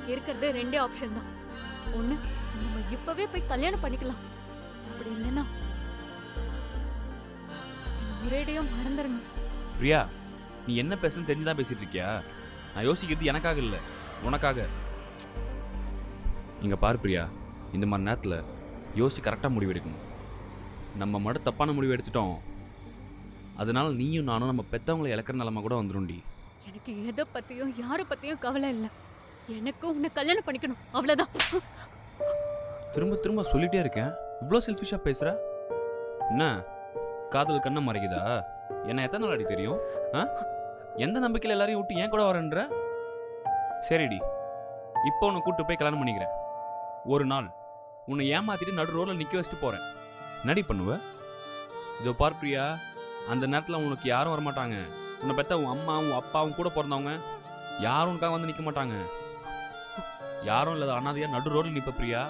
எனக்கு இருக்கிறது ரெண்டே ஆப்ஷன் தான். ஒண்ணு, நம்ம இப்பவே போய் கல்யாணம் பண்ணிக்கலாம். அப்படி இல்லைன்னா ஒரேடியா மறந்துடணும். பிரியா, நீ என்ன பேசுன்னு தெரிஞ்சுதான் பேசிட்டு இருக்கியா? நான் யோசிக்கிறது எனக்காக இல்லை, உனக்காக. இங்கே பாரு பிரியா, இந்த மாதிரி நேரத்தில் யோசிச்சு கரெக்டாக முடிவு எடுக்கணும். நம்ம மட்டும் தப்பான முடிவு எடுத்துட்டோம், அதனால நீயும் நானும் நம்ம பெற்றவங்களை இழக்கிற நிலமை கூட வந்துடும்டி. எனக்கு எதை பத்தியும் யாரை பத்தியும் கவலை இல்லை. எனக்கு உன்னை கல்யாணம் பண்ணிக்கணும், அவ்வளவுதான். திரும்ப திரும்ப சொல்லிட்டே இருக்கேன், இவ்வளோ செல்ஃபிஷாக பேசுகிற. என்ன காதல் கண்ணை மறைக்குதா? என்ன எத்தனை நாள் அடி தெரியும்? எந்த நம்பிக்கையில் எல்லாரையும் விட்டு ஏன் கூட வரேன்ற? சரிடி, இப்போ உன்னை கூப்பிட்டு போய் கல்யாணம் பண்ணிக்கிறேன். ஒரு நாள் உன்னை ஏமாத்திட்டு நடு ரோடில் நிற்க வச்சுட்டு போகிறேன். நடி பண்ணுவ? இதோ பார் பிரியா, அந்த நேரத்தில் உனக்கு யாரும் வரமாட்டாங்க. உன்னை பெற்ற உன் அம்மாவும் அப்பாவும் கூட பிறந்தவங்க யாரும் உனக்காக வந்து நிற்க மாட்டாங்க. யாரும் இல்லாத அனாதையா நடு ரோடில் நிற்ப பிரியா.